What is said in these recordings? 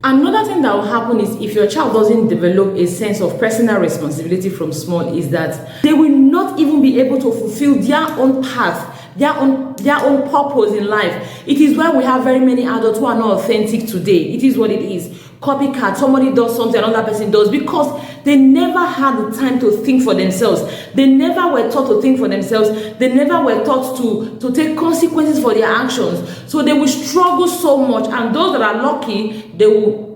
Another thing that will happen is if your child doesn't develop a sense of personal responsibility from small, is that they will not even be able to fulfill their own path, their own purpose in life. It is why we have very many adults who are not authentic today. It is what it is. Copycat, somebody does something another person does, because they never had the time to think for themselves. They never were taught to think for themselves. They never were taught to take consequences for their actions. So they will struggle so much, and those that are lucky, they will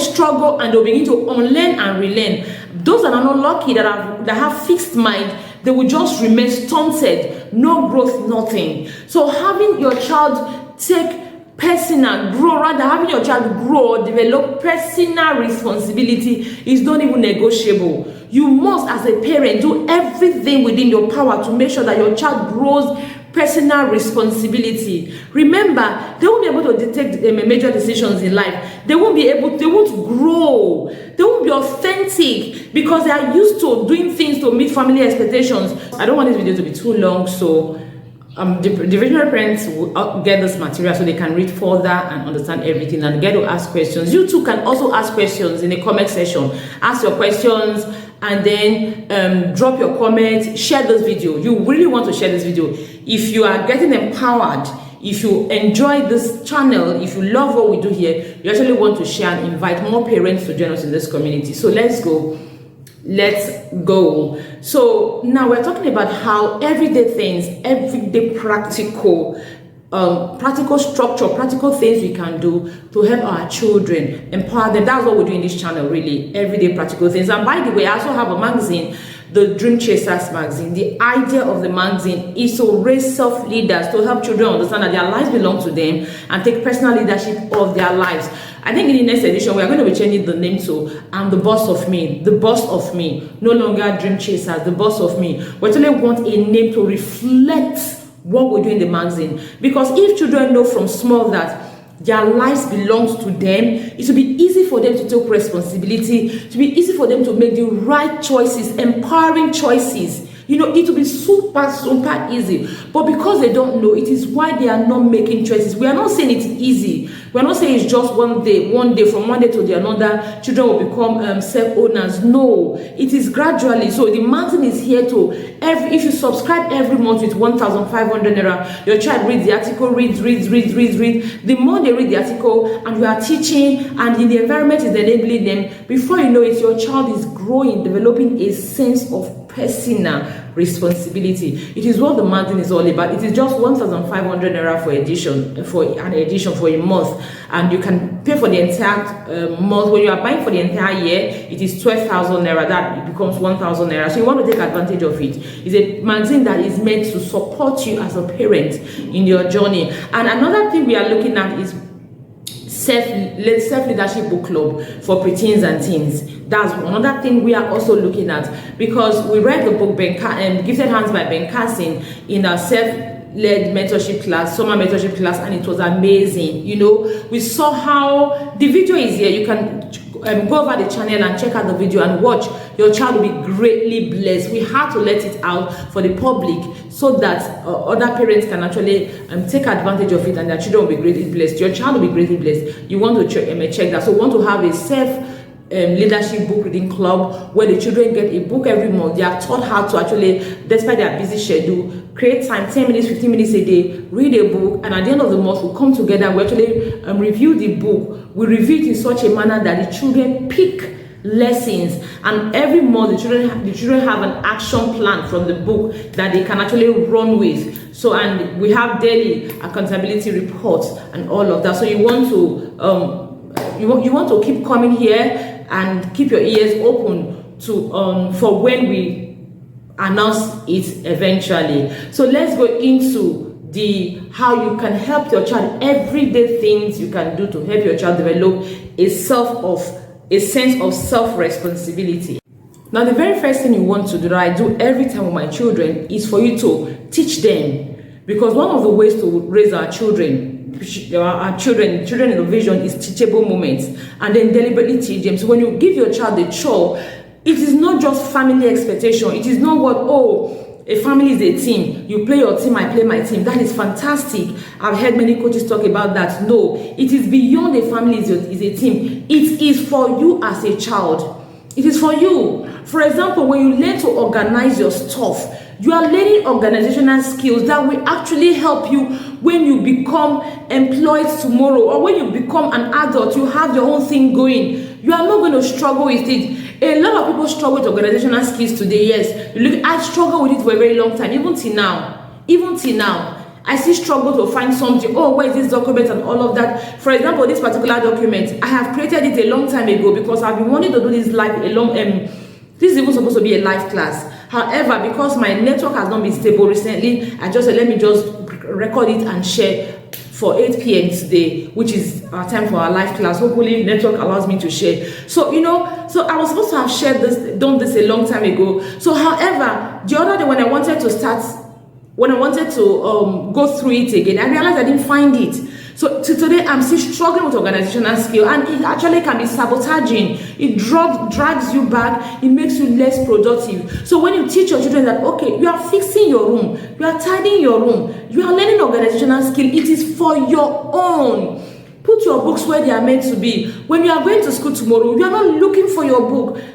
struggle, and they'll begin to unlearn and relearn. Those that are not lucky, that have fixed mind, they will just remain stunted, no growth, nothing. So having your child take personal grow, rather having your child grow or develop personal responsibility is not even negotiable. You must, as a parent, do everything within your power to make sure that your child grows personal responsibility. Remember, they won't be able to detect major decisions in life. They won't grow. They won't be authentic because they are used to doing things to meet family expectations. I don't want this video to be too long, so the visionary parents will get this material so they can read further and understand everything and get to ask questions. You too can also ask questions in the comment section. Ask your questions and then drop your comments. Share this video. You really want to share this video. If you are getting empowered, if you enjoy this channel, if you love what we do here, you actually want to share and invite more parents to join us in this community. So let's go. So now we're talking about how everyday things, everyday practical structure, practical things we can do to help our children, empower them. That's what we do in this channel, really. Everyday practical things. And by the way, I also have a magazine, the Dream Chasers magazine. The idea of the magazine is to raise self-leaders, to help children understand that their lives belong to them and take personal leadership of their lives. I think in the next edition, we are going to be changing the name to I'm the boss of me, the boss of me. No longer Dream Chasers, the boss of me. We actually want a name to reflect what we do in the magazine. Because if children know from small that their lives belongs to them, it will be easy for them to take responsibility, to be easy for them to make the right choices, empowering choices. You know, it will be super easy. But because they don't know, it is why they are not making choices. We are not saying it's easy. We are not saying it's just one day, from one day to the another, children will become self-owners. No, it is gradually. So the magazine is here to, if you subscribe every month with 1,500 naira, your child reads the article, reads. The more they read the article, and you are teaching, and in the environment is enabling them, before you know it, your child is growing, developing a sense of personal responsibility. It is what the magazine is all about. It is just 1,500 naira for an edition for a month, and you can pay for the entire month. When you are buying for the entire year, it is 12,000 naira. That becomes 1,000 naira. So you want to take advantage of it. It's a magazine that is meant to support you as a parent in your journey. And another thing we are looking at is self-leadership book club for preteens and teens. That's another thing we are also looking at, because we read the book Gifted Hands by Ben Carson in our self-led mentorship class, summer mentorship class, and it was amazing. You know, we saw how the video is here. You can go over the channel and check out the video and watch. Your child will be greatly blessed. We had to let it out for the public so that other parents can actually take advantage of it, and their children will be greatly blessed. Your child will be greatly blessed. You want to check that. So we want to have a leadership book reading club where the children get a book every month. They are taught how to actually, despite their busy schedule, create time, 10 minutes, 15 minutes a day, read a book, and at the end of the month we'll come together, we actually review the book. We review it in such a manner that the children pick lessons, and every month the children have an action plan from the book that they can actually run with. So, and we have daily accountability reports and all of that. So you want to keep coming here and keep your ears open to for when we announce it eventually. So let's go into how you can help your child, everyday things you can do to help your child develop a sense of self-responsibility. Now, the very first thing you want to do, that I do every time with my children, is for you to teach them. Because one of the ways to raise our children in the vision is teachable moments, and then deliberately teach them. So when you give your child a chore, it is not just family expectation. It is not what, a family is a team. You play your team, I play my team. That is fantastic. I've heard many coaches talk about that. No, it is beyond a family is a team. It is for you as a child. It is for you. For example, when you learn to organize your stuff, you are learning organizational skills that will actually help you when you become employed tomorrow, or when you become an adult, you have your own thing going. You are not going to struggle with it. A lot of people struggle with organizational skills today. Yes, look, I struggle with it for a very long time, even till now. Even till now, I still struggle to find something. Oh, where is this document and all of that? For example, this particular document, I have created it a long time ago because I've been wanting to do this live a long. This is even supposed to be a live class. However, because my network has not been stable recently, I just said let me just record it and share for 8 p.m. today, which is our time for our live class. Hopefully network allows me to share. So, so I was supposed to have done this a long time ago. So, however, the other day when I wanted to go through it again, I realized I didn't find it. So today I'm still struggling with organizational skill, and it actually can be sabotaging. It drags you back. It makes you less productive. So when you teach your children that, okay, you are fixing your room, you are tidying your room, you are learning organizational skill, it is for your own. Put your books where they are meant to be. When you are going to school tomorrow, you are not looking for your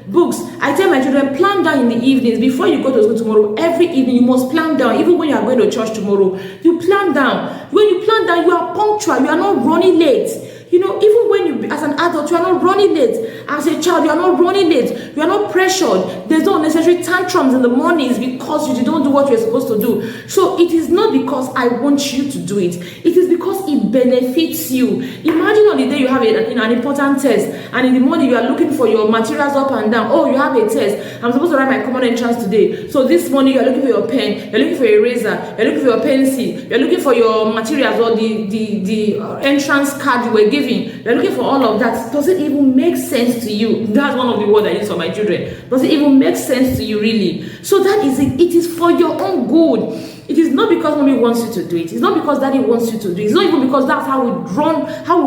books. I tell my children, plan down in the evenings. Before you go to school tomorrow, every evening you must plan down. Even when you are going to church tomorrow, you plan down. When you plan down, you are punctual. You are not running late. Even when you, as an adult, you are not running late. As a child, you are not running late. You are not pressured. There's no unnecessary tantrums in the mornings because you don't do what you're supposed to do. So it is not because I want you to do it. It is because it benefits you. Imagine on the day you have an important test, and in the morning you are looking for your materials up and down. Oh, you have a test. I'm supposed to write my common entrance today. So this morning you are looking for your pen, you're looking for your eraser, you're looking for your pencil, you're looking for your materials or the entrance card you were giving. You're looking for all of that. Does it even make sense to you? That's one of the words I use for my children. Does it even make sense to you, really? So that is it. It is for your own good. It is not because mommy wants you to do it. It's not because daddy wants you to do it. It's not even because that's how we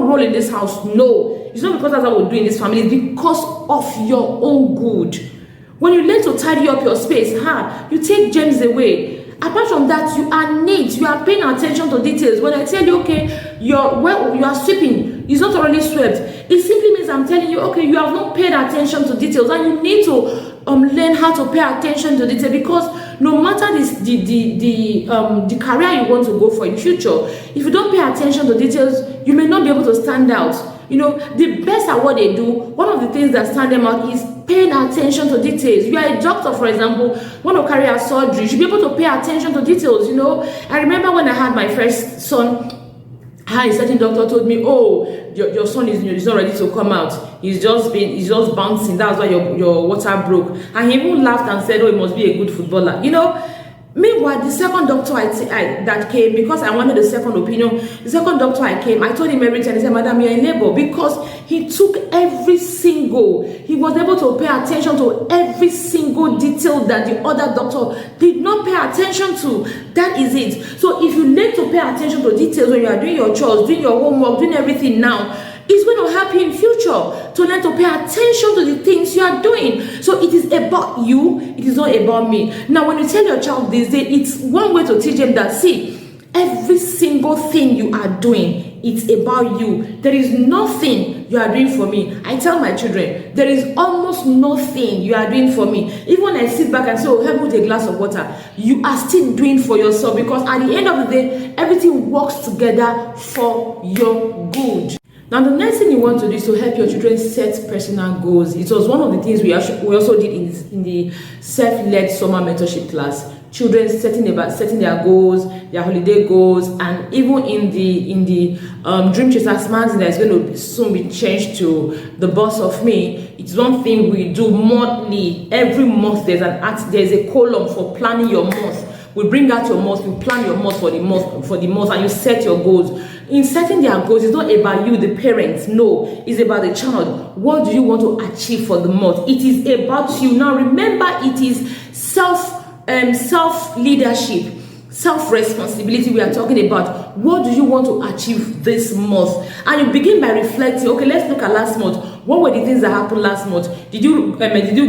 roll in this house. No. It's not because that's how we do in this family. It's because of your own good. When you learn to tidy up your space, you take germs away. Apart from that, you are neat. You are paying attention to details. When I tell you, okay, you are sweeping, it's not already swept. It simply means I'm telling you, okay, you have not paid attention to details, and you need to learn how to pay attention to details, because no matter the career you want to go for in future, if you don't pay attention to details, you may not be able to stand out. The best at what they do, one of the things that stand them out is paying attention to details. You are a doctor, for example, want to carry out surgery, you should be able to pay attention to details. I remember when I had my first son, a certain doctor told me, oh, your son is not ready to come out. He's just bouncing. That's why your water broke. And he even laughed and said, oh, he must be a good footballer. Meanwhile, the second doctor that came, because I wanted a second opinion, the second doctor I told him everything. He said, Madam, you're in labor, because he took he was able to pay attention to every single detail that the other doctor did not pay attention to. That is it. So if you learn to pay attention to details when you are doing your chores, doing your homework, doing everything now, it's going to help you in future to learn to pay attention to the things you are doing. So it is about you, it is not about me. Now, when you tell your child this, it's one way to teach them that, see, every single thing you are doing, it's about you. There is nothing you are doing for me. I tell my children, there is almost nothing you are doing for me. Even when I sit back and say, oh, help me with a glass of water, you are still doing for yourself, because at the end of the day, everything works together for your good. Now, the next thing you want to do is to help your children set personal goals. It was one of the things we also did in the self-led summer mentorship class. Children setting their goals, their holiday goals, and even in the Dream Chasers magazine that is going to soon be changed to the Boss of Me. It's one thing we do monthly. Every month there's a column for planning your month. We bring out your month, we plan your month for the month, and you set your goals. In setting their goals, it's not about you, the parents. No, it's about the child. What do you want to achieve for the month? It is about you. Now remember, it is self-leadership, self-responsibility we are talking about. What do you want to achieve this month? And you begin by reflecting, okay, let's look at last month. What were the things that happened last month? Did you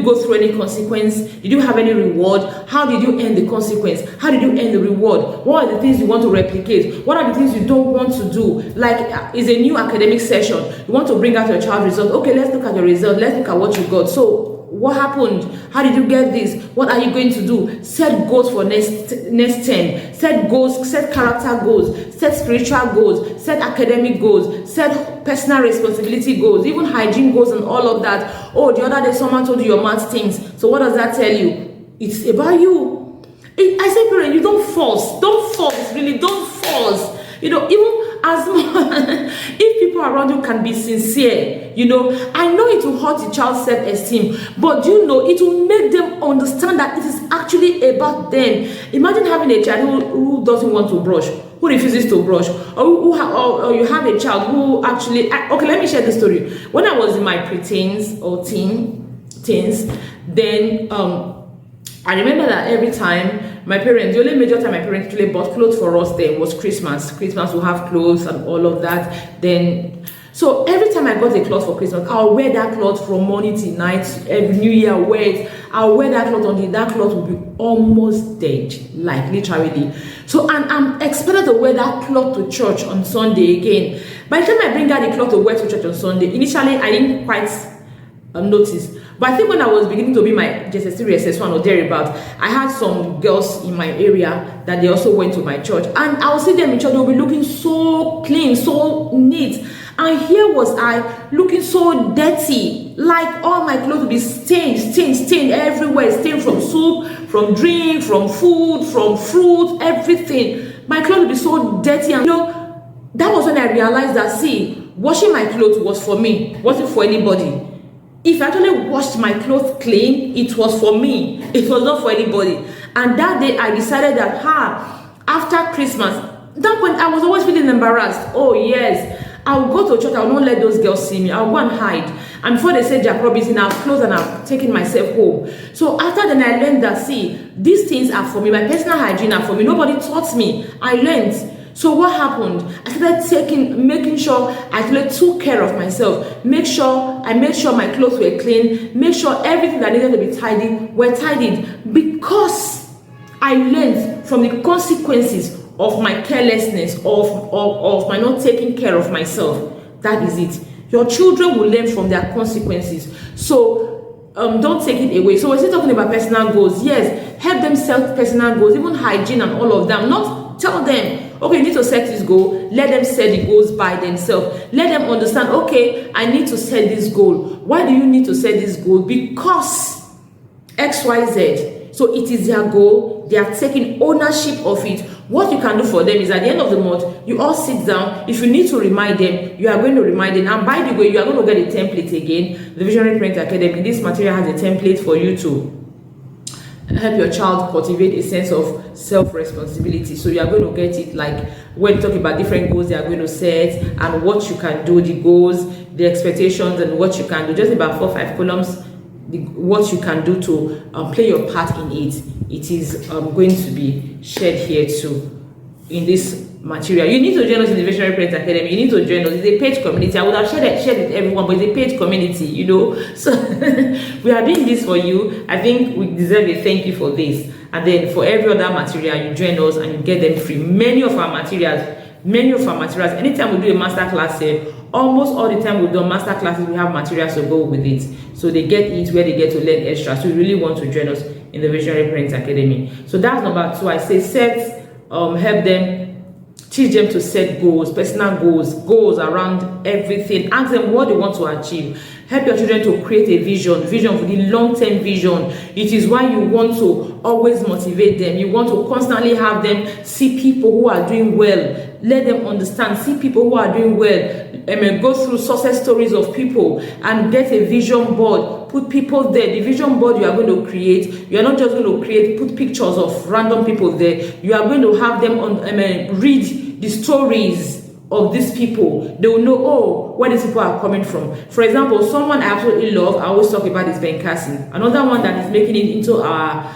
go through any consequence? Did you have any reward? How did you end the consequence? How did you end the reward? What are the things you want to replicate? What are the things you don't want to do? Like, it's a new academic session. You want to bring out your child's result. Okay, let's look at your result. Let's look at what you got. So what happened? How did you get this? What are you going to do? Set goals for next term. Set goals, set character goals, set spiritual goals, set academic goals, set personal responsibility goals, even hygiene goals and all of that. Oh, the other day someone told you your math things. So what does that tell you? It's about you. I say, parent, you don't force. Don't force, really, don't force. You know, even as much, if people around you can be sincere, you know, I know it will hurt the child's self-esteem, but you know, it will make them understand that it is actually about them. Imagine having a child who doesn't want to brush, who refuses to brush, or you have a child who actually, okay, let me share the story. When I was in my preteens or teens, then I remember that every time my parents, the only major time my parents actually bought clothes for us then was Christmas. Christmas will have clothes and all of that. Then, so every time I got a cloth for Christmas, I'll wear that cloth from morning till night. Every New Year I'll wear it. I'll wear that cloth until that cloth will be almost dead, like literally. So, and I'm expected to wear that cloth to church on Sunday again. By the time I bring out the cloth to wear to church on Sunday, initially I didn't quite notice. But I think when I was beginning to be my JSS3, SS1 or thereabout, I had some girls in my area that they also went to my church. And I'll see them in church, they'll be looking so clean, so neat. And here was I looking so dirty, like all my clothes would be stained everywhere, stained from soup, from drink, from food, from fruit, everything. My clothes would be so dirty. And you know, that was when I realized that, see, washing my clothes was for me, wasn't for anybody. If I actually washed my clothes clean, it was for me. It was not for anybody. And that day I decided that, after Christmas, that point I was always feeling embarrassed. Oh yes, I'll go to church, I'll not let those girls see me. I'll go and hide. And before they said Jack Robinson, I've closed and I've taken myself home. So after then I learned that, see, these things are for me. My personal hygiene are for me. Nobody taught me. I learned. So what happened? I started making sure I took care of myself. I made sure my clothes were clean. Make sure everything that needed to be tidied were tidied, because I learned from the consequences of my carelessness, of my not taking care of myself. That is it. Your children will learn from their consequences. So don't take it away. So we're still talking about personal goals. Yes, help them set personal goals, even hygiene and all of them. Not tell them, okay, you need to set this goal. Let them set the goals by themselves. Let them understand, okay, I need to set this goal. Why do you need to set this goal? Because XYZ. So it is their goal. They are taking ownership of it. What you can do for them is at the end of the month, you all sit down. If you need to remind them, you are going to remind them. And by the way, you are going to get a template again. The Visionary Parent Academy, this material has a template for you to help your child cultivate a sense of self-responsibility. So you are going to get it, like when you talk about different goals they are going to set and what you can do, the goals, the expectations, and what you can do. Just about 4 or 5 columns, what you can do to play your part in it. It is going to be shared here too in this material. You need to join us in the Visionary Parent Academy. You need to join us. It's a paid community. I would have shared with everyone, but it's a paid community, you know. So we are doing this for you. I think we deserve a thank you for this. And then for every other material, you join us and you get them free. Many of our materials, anytime we do a master class here, almost all the time we do master classes, we have materials to go with it. So they get it where they get to learn extra. So you really want to join us in the Visionary Parent Academy. So that's number 2. I say help them, teach them to set goals, personal goals around everything. Ask them what they want to achieve. Help your children to create a vision for the long-term vision. It is why you want to always motivate them. You want to constantly have them see people who are doing well. Let them understand, see people who are doing well. Go through success stories of people and get a vision board. Put people there. The vision board you are going to create, you are not just going to put pictures of random people there. You are going to have them read the stories of these people. They will know, oh, where these people are coming from. For example, someone I absolutely love, I always talk about, is Ben Carson. Another one that is making it into our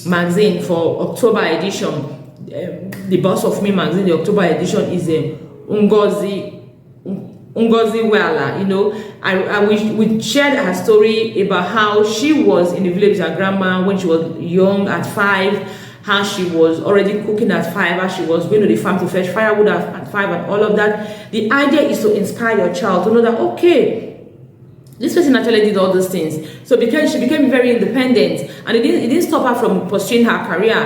magazine for October edition. The Boss of Me magazine, the October edition, is Ngozi Ngozi Wela, you know, we shared her story about how she was in the village with her grandma when she was young at 5, how she was already cooking at 5, how she was going to the farm to fetch firewood at 5, and all of that. The idea is to inspire your child to know that, okay, this person actually did all those things. So because she became very independent, and it didn't stop her from pursuing her career.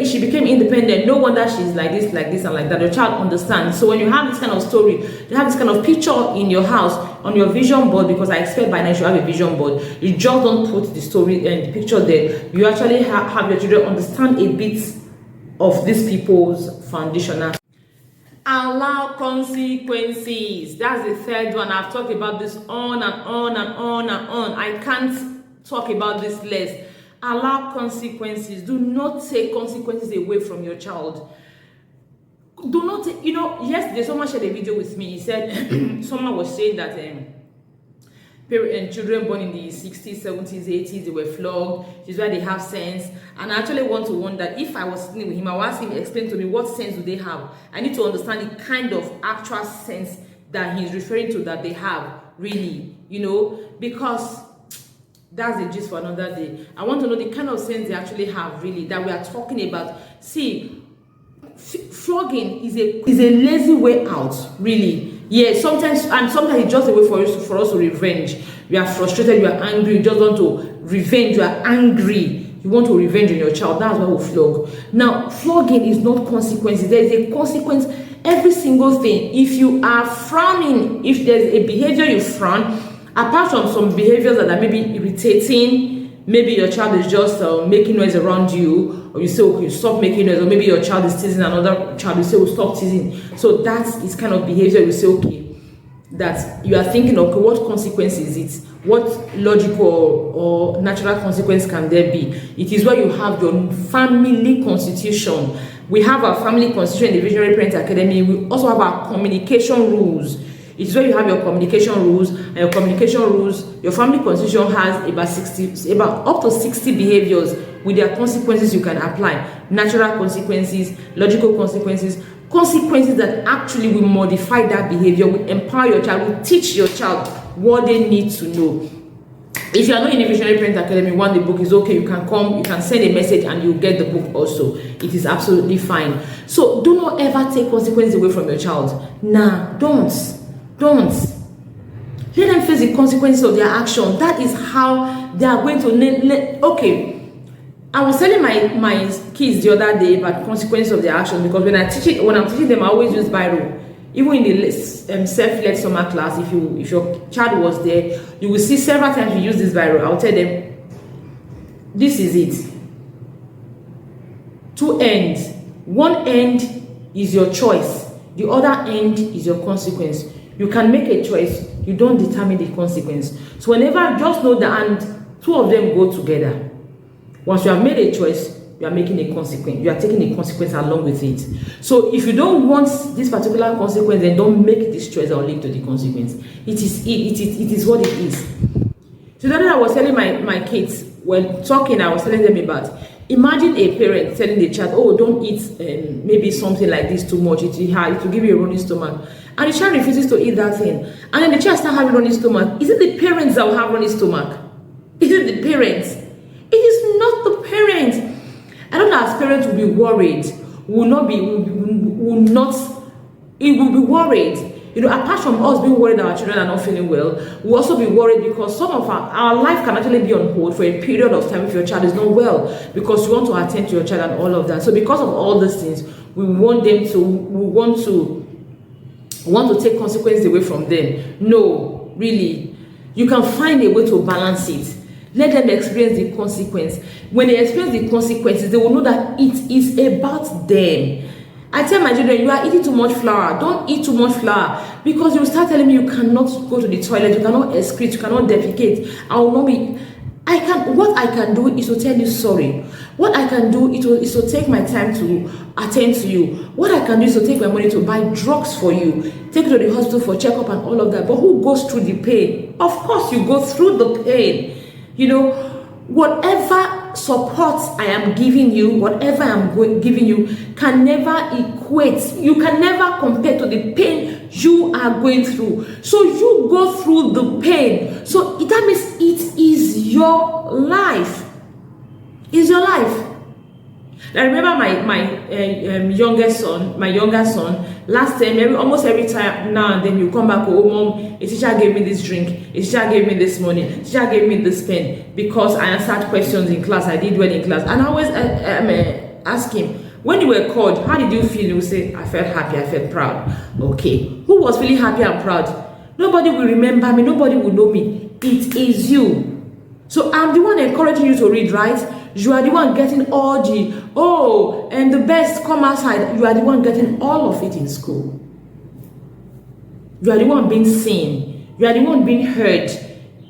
She became independent. No wonder she's like this, and like that. Your child understands. So when you have this kind of story, you have this kind of picture in your house, on your vision board, because I expect by now you should have a vision board. You just don't put the story and the picture there. You actually have your children understand a bit of these people's foundational. Allow consequences. That's the third one. I've talked about this on and on and on and on. I can't talk about this less. Allow consequences. Do not take consequences away from your child. Do not take, you know, yesterday someone shared a video with me. He said, someone was saying that children born in the 60s, 70s, 80s, they were flogged. This is why they have sense. And I actually want to wonder, if I was sitting with him, I would ask him to explain to me what sense do they have. I need to understand the kind of actual sense that he's referring to that they have, really, you know, because that's the gist for another day. I want to know the kind of sense they actually have, really, that we are talking about. See, flogging is a lazy way out, really. Yeah, sometimes it's just a way for us to revenge. You are frustrated, you are angry, you just want to revenge, you are angry, you want to revenge on your child. That's why we flog. Now, flogging is not consequences. There is a consequence every single thing. If you are frowning, if there's a behavior you frown, apart from some behaviors that are maybe irritating, maybe your child is just making noise around you, or you say, okay, stop making noise, or maybe your child is teasing another child, you say, oh, stop teasing. So that is kind of behavior you say, okay, that you are thinking, okay, what consequence is it? What logical or natural consequence can there be? It is where you have your family constitution. We have our family constitution in the Visionary Parent Academy. We also have our communication rules. It's where you have your communication rules, and your communication rules, your family constitution has about up to 60 behaviors with their consequences you can apply. Natural consequences, logical consequences, consequences that actually will modify that behavior, will empower your child, will teach your child what they need to know. If you are not in the Visionary Parent Academy, one, the book is okay. You can come, you can send a message, and you get the book also. It is absolutely fine. So do not ever take consequences away from your child. Nah, don't. Let them face the consequences of their action. That is how they are going to okay. I was telling my kids the other day about consequences of their action, because when I'm teaching them, I always use Biro. Even in the self-led summer class, if your child was there, you will see several times we use this Biro. I'll tell them, this is it. 2 ends. One end is your choice. The other end is your consequence. You can make a choice. You don't determine the consequence. So whenever, just know that, and two of them go together. Once you have made a choice, you are making a consequence. You are taking a consequence along with it. So if you don't want this particular consequence, then don't make this choice that will lead to the consequence. It is what it is. So that I was telling my kids, when talking, I was telling them about, imagine a parent telling the child, oh, don't eat maybe something like this too much. It will give you a running stomach. And the child refuses to eat that thing. And then the child starts having running stomach. Is it the parents that will have running stomach? Is it the parents? It is not the parents. I don't know, as parents will be worried. It will be worried. You know, apart from us being worried that our children are not feeling well, we'll also be worried because some of our life can actually be on hold for a period of time if your child is not well, because you want to attend to your child and all of that. So because of all these things, we want to take consequences away from them. No, really. You can find a way to balance it. Let them experience the consequence. When they experience the consequences, they will know that it is about them. I tell my children, you are eating too much flour. Don't eat too much flour, because you will start telling me you cannot go to the toilet, you cannot excrete, you cannot defecate. What I can do is to tell you sorry. What I can do is to take my time to attend to you. What I can do is to take my money to buy drugs for you, take you to the hospital for checkup and all of that. But who goes through the pain? Of course, you go through the pain. You know, whatever support I am giving you, whatever I'm giving you, can never equate. You can never compare to the pain you are going through. So you go through the pain. So that means it is your life. It's your life. I remember my younger son, last time, almost every time now and then you come back, oh mom, a teacher gave me this drink, a teacher gave me this money, a teacher gave me this pen, because I answered questions in class, I did well in class. And I always ask him, when you were called, how did you feel? He would say, I felt happy, I felt proud. Okay, who was feeling happy and proud? Nobody will remember me, nobody will know me. It is you. So I'm the one encouraging you to read, right? You are the one getting all and the best come outside. You are the one getting all of it in school. You are the one being seen. You are the one being heard.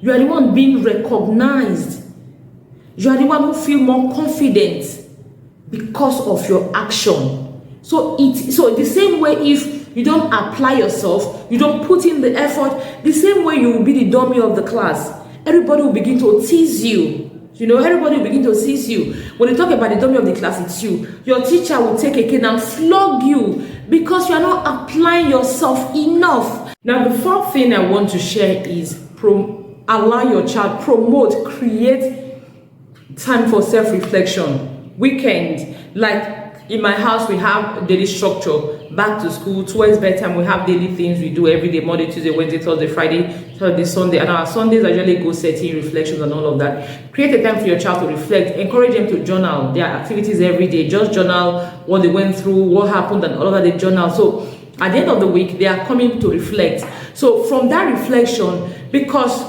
You are the one being recognized. You are the one who feel more confident because of your action. So the same way, if you don't apply yourself, you don't put in the effort, the same way you will be the dummy of the class. Everybody will begin to tease you. Everybody will begin to tease you. When you talk about the dummy of the class, it's you. Your teacher will take a cane and flog you because you are not applying yourself enough. Now, the fourth thing I want to share is allow your child, create time for self-reflection. Weekend, like in my house, we have daily structure. Back to school, towards bedtime, we have daily things we do every day: Monday, Tuesday, Wednesday, Thursday, Friday, Saturday, Sunday. And our Sundays are usually goal setting, reflections, and all of that. Create a time for your child to reflect. Encourage them to journal their activities every day. Just journal what they went through, what happened, and all of that. They journal. So at the end of the week, they are coming to reflect. So from that reflection, because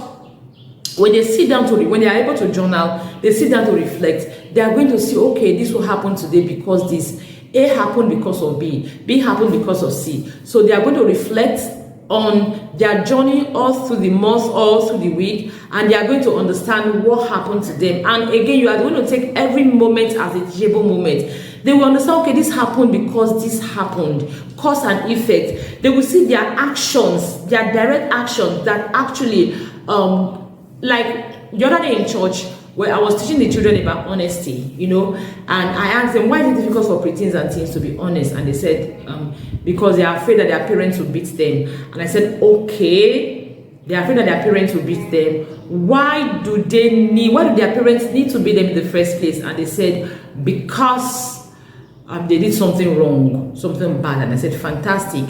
when they sit down when they are able to journal, they sit down to reflect, they are going to see, okay, this will happen today because this. A happened because of B. B happened because of C. So they are going to reflect on their journey all through the month, all through the week, and they are going to understand what happened to them. And again, you are going to take every moment as a teachable moment. They will understand, okay, this happened because this happened. Cause and effect. They will see their actions, their direct actions that actually, like the other day in church, where I was teaching the children about honesty, and I asked them, why is it difficult for preteens and teens to be honest? And they said, because they are afraid that their parents will beat them. And I said, okay, they are afraid that their parents will beat them. Why do their parents need to beat them in the first place? And they said, because they did something wrong, something bad. And I said, fantastic.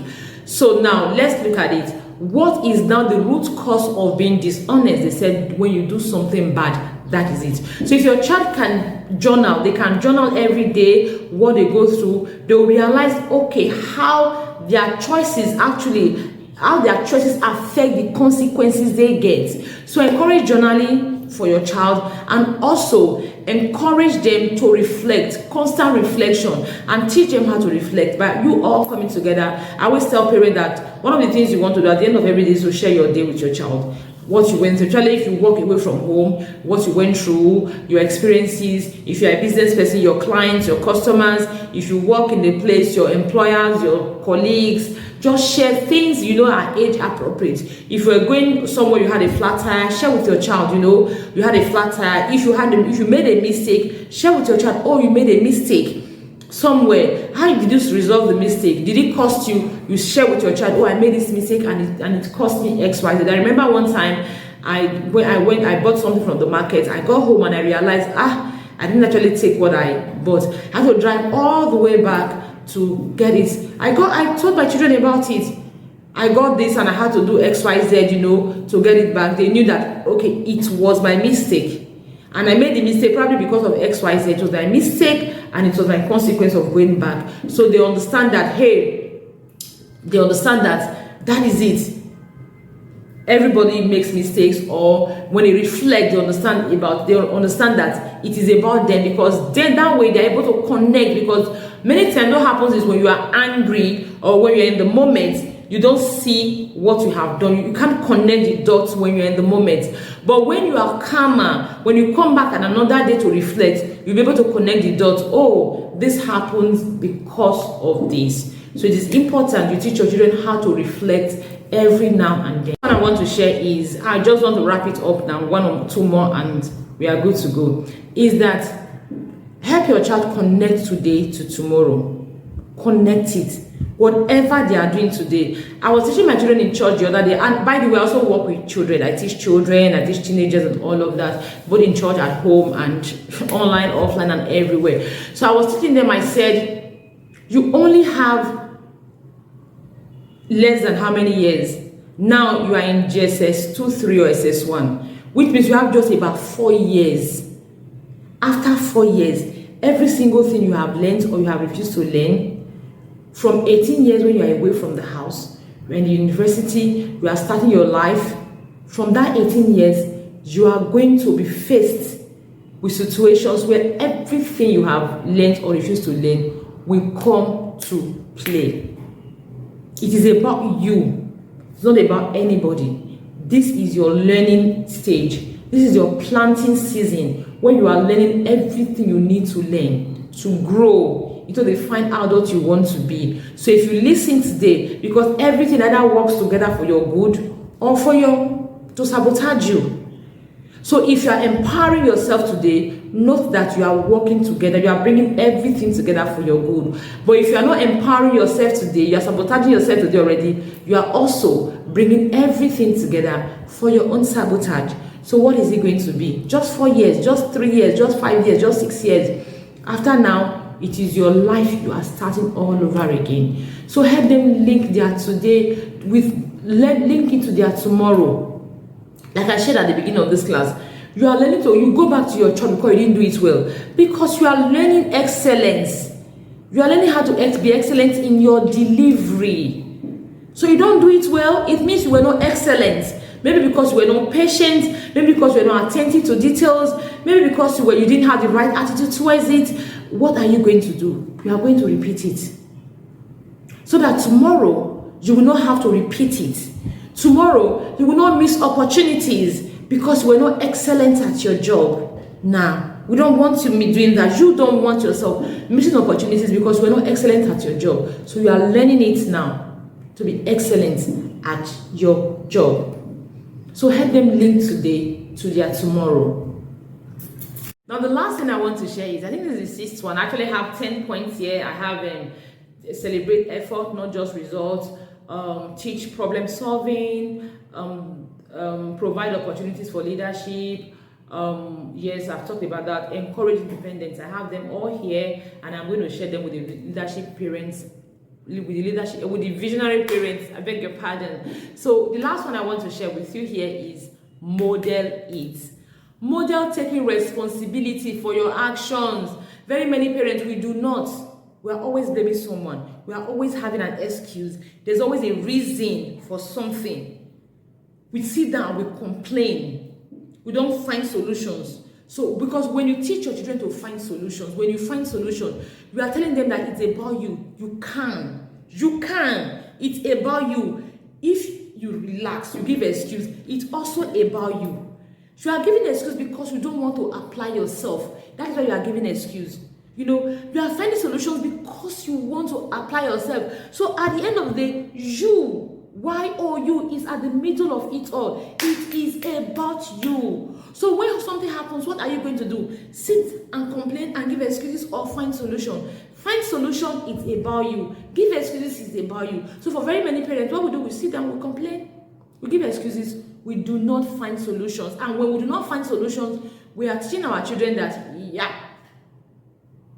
So now let's look at it. What is now the root cause of being dishonest? They said, when you do something bad, that is it. So if your child can journal, they can journal every day what they go through, they will realize, okay, how their choices affect the consequences they get. So encourage journaling for your child, and also encourage them to reflect, constant reflection, and teach them how to reflect. By you all coming together, I always tell parents that one of the things you want to do at the end of every day is to share your day with your child. What you went through, especially if you walk away from home, what you went through, your experiences. If you're a business person, your clients, your customers. If you work in the place, your employers, your colleagues. Just share things are age appropriate. If you're going somewhere, you had a flat tire, share with your child. You had a flat tire. If you made a mistake, share with your child. Oh, you made a mistake somewhere. How did you resolve the mistake? Did it cost you? You share with your child. Oh, I made this mistake and it cost me X, Y, Z. I remember one time I bought something from the market. I got home and I realized I didn't actually take what I bought. I had to drive all the way back to get it. I told my children about it. I got this and I had to do X, Y, Z, to get it back. They knew that, okay, it was my mistake. And I made the mistake probably because of X, Y, Z. It was my mistake and it was my consequence of going back. So they understand that, that is it. Everybody makes mistakes, or when they reflect, they understand that it is about them, because then that way they're able to connect. Because many times what happens is when you are angry or when you're in the moment, you don't see what you have done. You can't connect the dots when you're in the moment. But when you are calmer, when you come back at another day to reflect, you'll be able to connect the dots. Oh, this happens because of this. So it is important you teach your children how to reflect every now and then. What I want to share is, I just want to wrap it up now, one or two more and we are good to go, is that help your child connect today to tomorrow. connect it. Whatever they are doing today. I was teaching my children in church the other day, and by the way, I also work with children. I teach children, I teach teenagers and all of that, both in church, at home, and online, offline, and everywhere. So I was teaching them, I said, you only have less than how many years? Now you are in GSS 2, 3, or SS1, which means you have just about 4 years. After 4 years, every single thing you have learned or you have refused to learn, from 18 years when you are away from the house, you're in the university, you are starting your life, from that 18 years, you are going to be faced with situations where everything you have learned or refused to learn will come to play. It is about you. It's not about anybody. This is your learning stage. This is your planting season where you are learning everything you need to learn to grow into the fine adult you want to be. So if you listen today, because everything either works together for your good or to sabotage you. So if you are empowering yourself today, note that you are working together. You are bringing everything together for your good. But if you are not empowering yourself today, you are sabotaging yourself today already, you are also bringing everything together for your own sabotage. So what is it going to be? Just 4 years, just 3 years, just 5 years, just 6 years. After now, it is your life you are starting all over again. So help them link their today link it to their tomorrow. Like I shared at the beginning of this class, you are learning you go back to your job because you didn't do it well. Because you are learning excellence. You are learning how to be excellent in your delivery. So you don't do it well, it means you were not excellent. Maybe because you were not patient, maybe because you were not attentive to details, maybe because you didn't have the right attitude towards it. What are you going to do? You are going to repeat it. So that tomorrow, you will not have to repeat it. Tomorrow, you will not miss opportunities because you were not excellent at your job. Now, we don't want you doing that. You don't want yourself missing opportunities because you were not excellent at your job. So you are learning it now to be excellent at your job. So help them link today to their tomorrow. Now, the last thing I want to share is, I think this is the 6th one. I actually have 10 points here. I have celebrate effort, not just results, teach problem solving, provide opportunities for leadership. Yes, I've talked about that. Encourage independence. I have them all here, and I'm going to share them with the leadership parents, with the visionary parents. I beg your pardon. So the last one I want to share with you here is model it. Model taking responsibility for your actions. Very many parents, we do not. We are always blaming someone. We are always having an excuse. There's always a reason for something. We sit down, we complain. We don't find solutions. So, because when you teach your children to find solutions, when you find solutions, you are telling them that it's about you. You can. You can. It's about you. If you relax, you give excuse, it's also about you. You are giving excuse because you don't want to apply yourself. That is why you are giving excuse. You are finding solutions because you want to apply yourself. So at the end of the day, you is at the middle of it all. It is about you. So when something happens, what are you going to do? Sit and complain and give excuses, or find solution? Find solution, it's about you. Give excuses, it's about you. So for very many parents, what we do, we sit down, we complain, we give excuses, we do not find solutions. And when we do not find solutions, we are teaching our children that,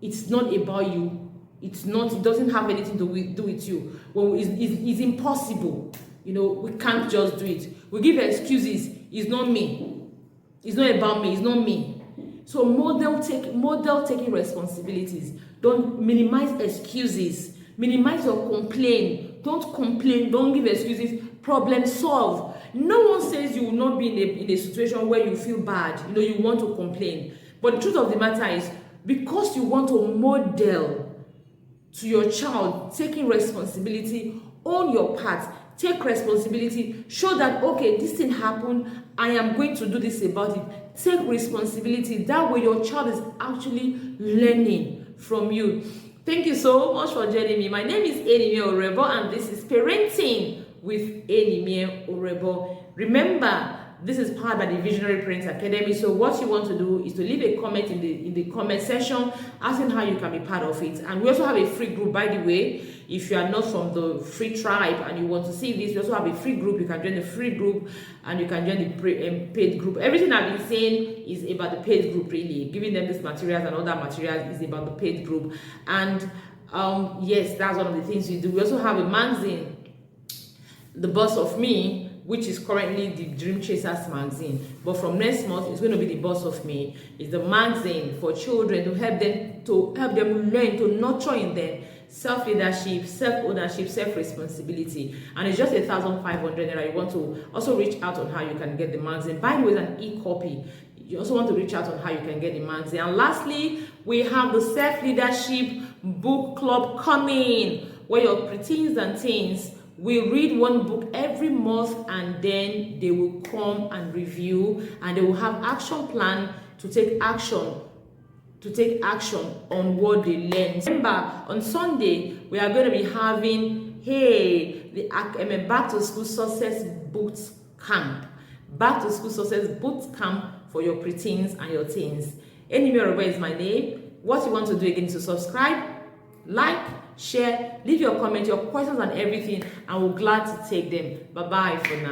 it's not about you. It doesn't have anything to do with you. Well, it's impossible. We can't just do it. We give excuses. It's not me. It's not about me. It's not me. So model taking responsibilities. Don't minimize excuses. Minimize your complaint. Don't complain. Don't give excuses. Problem solve. No one says you will not be in a situation where you feel bad. You want to complain. But the truth of the matter is, because you want to model to your child taking responsibility, own your part, take responsibility, show that, okay, this thing happened, I am going to do this about it. Take responsibility. That way your child is actually learning from you. Thank you so much for joining me. My name is Enimie Orebo, and this is Parenting with Enimie Orebo. Remember, This is powered by the Visionary Parents Academy. So what you want to do is to leave a comment in the comment section asking how you can be part of it. And we also have a free group, by the way. If you are not from the free tribe and you want to see this, we also have a free group. You can join the free group and you can join the paid group. Everything I've been saying is about the paid group, really. Giving them these materials and other materials is about the paid group. And yes, that's one of the things we do. We also have a magazine, The Boss of Me, which is currently the Dream Chasers magazine. But from next month, it's going to be The Boss of Me. It's the magazine for children to help them learn, to nurture in them self-leadership, self-ownership, self-responsibility. And it's just 1,500 naira. You want to also reach out on how you can get the magazine. By the way, it's an e-copy. You also want to reach out on how you can get the magazine. And lastly, we have the self-leadership book club coming, where your preteens and teens will read one book every month, and then they will come and review, and they will have action plan to take action on what they learn. Remember, on Sunday we are going to be having the back to school success boot camp. Back to school success boot camp for your preteens and your teens. Enemy Yoruba is my name. What you want to do again is to subscribe, like, share, leave your comment, your questions and everything, and we're glad to take them. Bye bye for now.